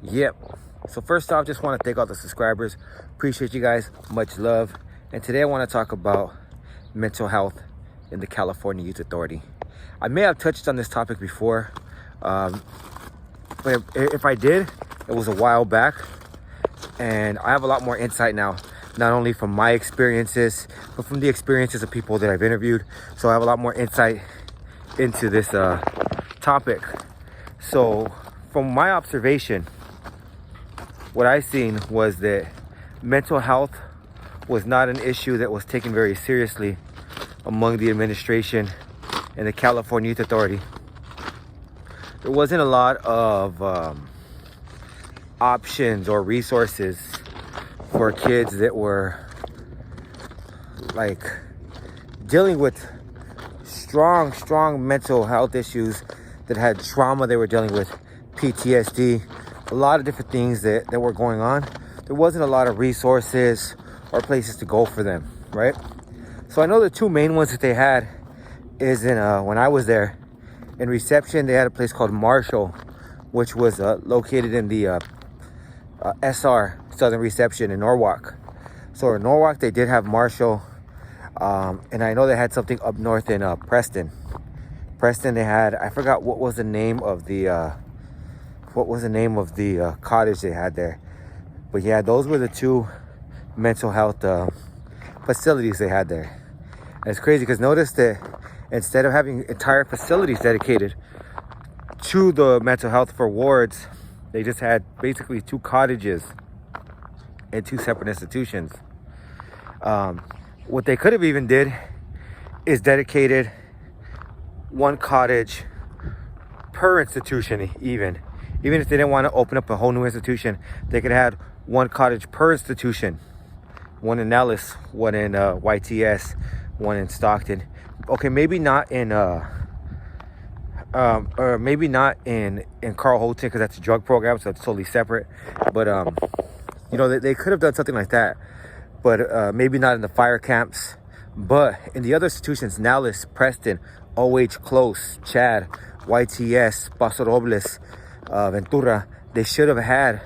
Yep. So first off, just want to thank all the subscribers. Appreciate you guys. Much love. And today I want to talk about mental health in the California Youth Authority. I may have touched on this topic before, but if I did, it was a while back. And I have a lot more insight now, not only from my experiences, but from the experiences of people that I've interviewed. So I have a lot more insight into this topic. So from my observation, what I seen was that mental health was not an issue that was taken very seriously among the administration and the California Youth Authority. There wasn't a lot of options or resources for kids that were like dealing with strong mental health issues, that had trauma they were dealing with, PTSD, a lot of different things that were going on. There wasn't a lot of resources or places to go for them, right? So I know the two main ones that they had is in when I was there in reception, they had a place called Marshall, which was located in the SR, Southern Reception, in Norwalk. So in Norwalk they did have Marshall, and I know they had something up north in Preston. They had, I forgot what was the name of the cottage they had there, but yeah, those were the two mental health facilities they had there. And it's crazy because notice that instead of having entire facilities dedicated to the mental health for wards, they just had basically two cottages and two separate institutions. What they could have even did is dedicated one cottage per institution. Even if they didn't want to open up a whole new institution, they could have had one cottage per institution. One in Nellis, one in YTS, one in Stockton. Okay, maybe not in or maybe not in Carl Holton, because that's a drug program, so it's totally separate. But you know, they could have done something like that, but maybe not in the fire camps. But in the other institutions, Nellis, Preston, OH Close, Chad, YTS, Paso Robles, Ventura, they should have had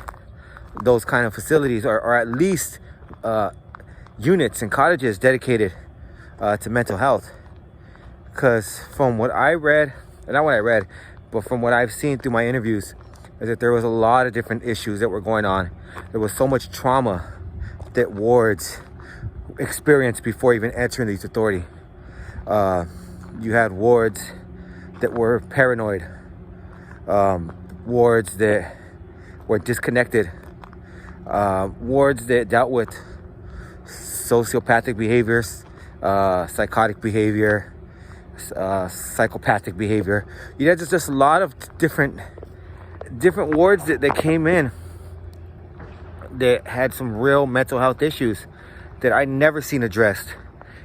those kind of facilities, or at least units and cottages dedicated to mental health. Because from what I read, not what I read, but from what I've seen through my interviews, is that there was a lot of different issues that were going on. There was so much trauma that wards experienced before even entering the youth authority. You had wards that were paranoid, wards that were disconnected, wards that dealt with sociopathic behaviors, psychotic behavior, psychopathic behavior. You had just a lot of different wards that came in that had some real mental health issues that I never seen addressed.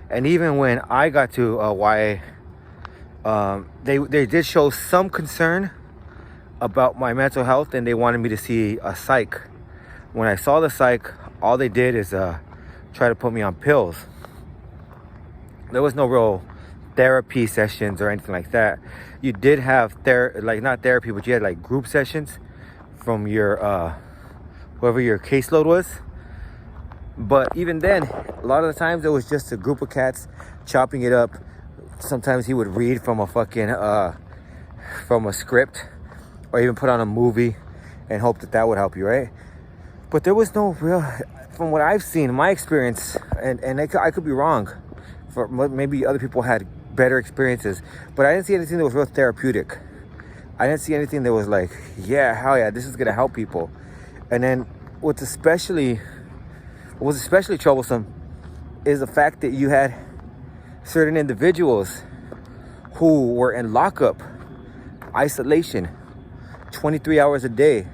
And even when I got to YA, they did show some concern about my mental health, and they wanted me to see a psych. When I saw the psych, all they did is try to put me on pills. There was no real therapy sessions or anything like that. You did have not therapy, but you had like group sessions from your whoever your caseload was. But even then, a lot of the times it was just a group of cats chopping it up. Sometimes he would read from a fucking from a script, or even put on a movie and hope that would help you, right? But there was no real, from what I've seen, my experience, and I could be wrong, for maybe other people had better experiences, but I didn't see anything that was real therapeutic. I didn't see anything that was like, yeah, hell yeah, this is gonna help people. And then what was especially troublesome is the fact that you had certain individuals who were in lockup, isolation, 23 hours a day,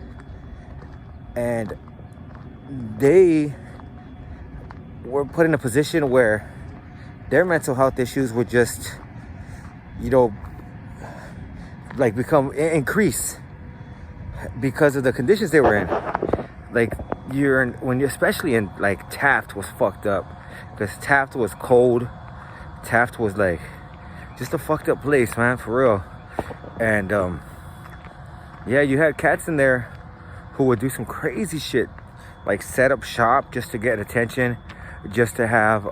and they were put in a position where their mental health issues would just, like increase because of the conditions they were in. Like especially in like Taft was fucked up, because Taft was cold. Taft was like just a fucked up place, man, for real. And yeah, you had cats in there who would do some crazy shit, like set up shop just to get attention, just to have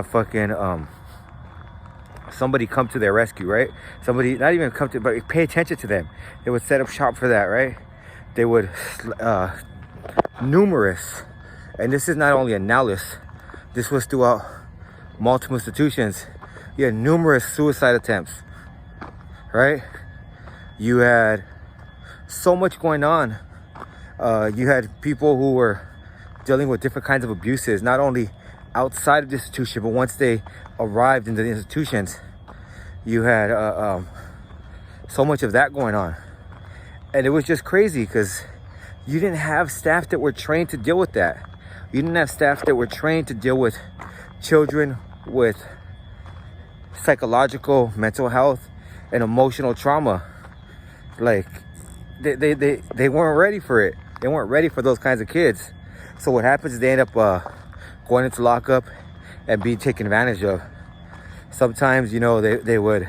fucking somebody come to their rescue, right? Somebody not even come to, but pay attention to them. They would set up shop for that, right? They would numerous, and this is not only in Nellis, this was throughout multiple institutions. You had numerous suicide attempts, right? You had so much going on. You had people who were dealing with different kinds of abuses, not only outside of the institution, but once they arrived into the institutions, you had so much of that going on. And it was just crazy because you didn't have staff that were trained to deal with that. You didn't have staff that were trained to deal with children with psychological, mental health, and emotional trauma. Like, they weren't ready for it. They weren't ready for those kinds of kids. So what happens is they end up going into lockup and being taken advantage of. Sometimes, you know, they would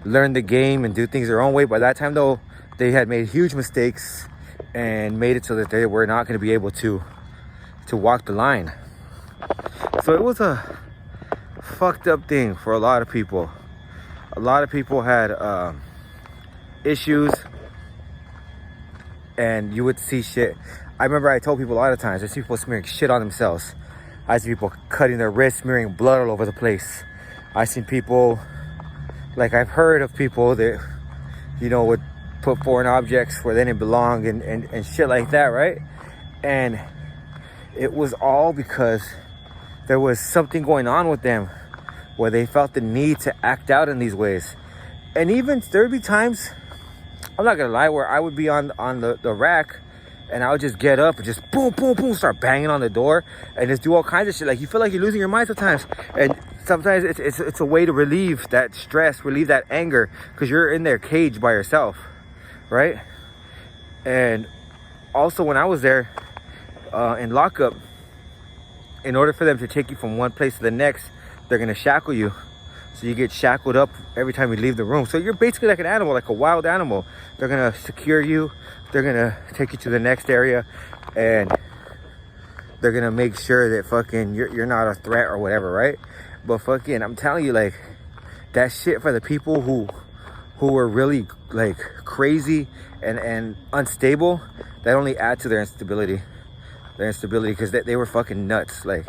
learn the game and do things their own way. By that time, though, they had made huge mistakes and made it so that they were not going to be able to walk the line. So it was a fucked up thing for a lot of people. A lot of people had issues, and you would see shit. I remember I told people a lot of times, I see people smearing shit on themselves. I see people cutting their wrists, smearing blood all over the place. I seen people, like I've heard of people that, you know, would put foreign objects where they didn't belong and shit like that, right? And it was all because there was something going on with them where they felt the need to act out in these ways. And even there'd be times, I'm not gonna lie, where I would be on the rack and I would just get up and just boom, boom, boom, start banging on the door and just do all kinds of shit. Like, you feel like you're losing your mind sometimes. And sometimes it's a way to relieve that stress, relieve that anger, because you're in there caged by yourself, right? And also when I was there in lockup, in order for them to take you from one place to the next, they're gonna shackle you. So you get shackled up every time you leave the room. So you're basically like an animal, like a wild animal. They're gonna secure you. They're gonna take you to the next area, and they're gonna make sure that fucking you're not a threat or whatever, right? But fucking, I'm telling you, like, that shit for the people who were really like crazy and unstable, that only add to their instability. Because they were fucking nuts. Like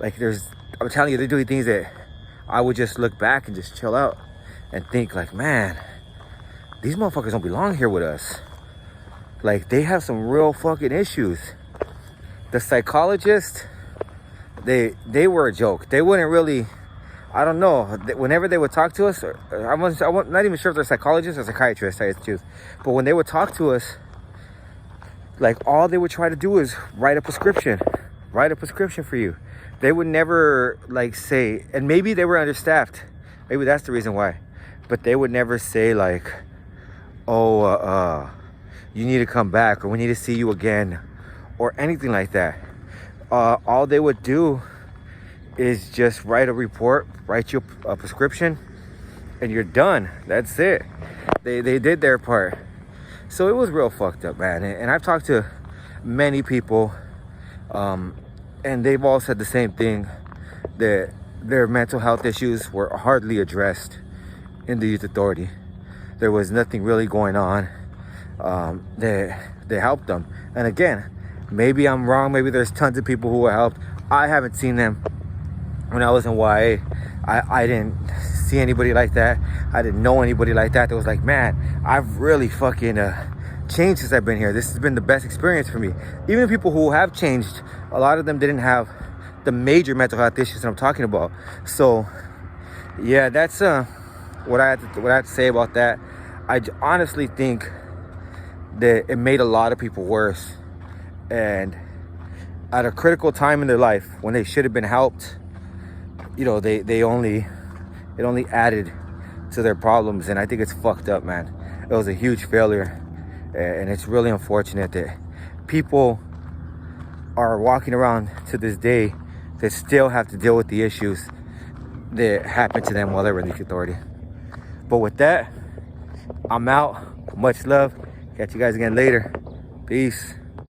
I'm telling you, they're doing things that I would just look back and just chill out and think like, man, these motherfuckers don't belong here with us. Like, they have some real fucking issues. The psychologists, they were a joke. They wouldn't really, I don't know, whenever they would talk to us, I'm not even sure if they're psychologists or psychiatrists, I tell you the truth. But when they would talk to us, like, all they would try to do is write a prescription for you. They would never, like, say, and maybe they were understaffed. Maybe that's the reason why. But they would never say, like, oh, you need to come back, or we need to see you again, or anything like that. All they would do is just write a report, write you a prescription, and you're done. That's it. They did their part. So it was real fucked up, man. And I've talked to many people, and they've all said the same thing, that their mental health issues were hardly addressed in the youth authority. There was nothing really going on that helped them. And again, maybe I'm wrong. Maybe there's tons of people who were helped. I haven't seen them. When I was in YA, I didn't see anybody like that. I didn't know anybody like that was like, man, I've really fucking changed since I've been here. This has been the best experience for me. Even the people who have changed, a lot of them didn't have the major mental health issues that I'm talking about. So yeah, that's what I have to say about that. I honestly think that it made a lot of people worse, and at a critical time in their life when they should have been helped, you know, it only added to their problems. And I think it's fucked up, man. It was a huge failure, and it's really unfortunate that people are walking around to this day that still have to deal with the issues that happened to them while they were in the authority. But with that, I'm out. Much love. Catch you guys again later. Peace.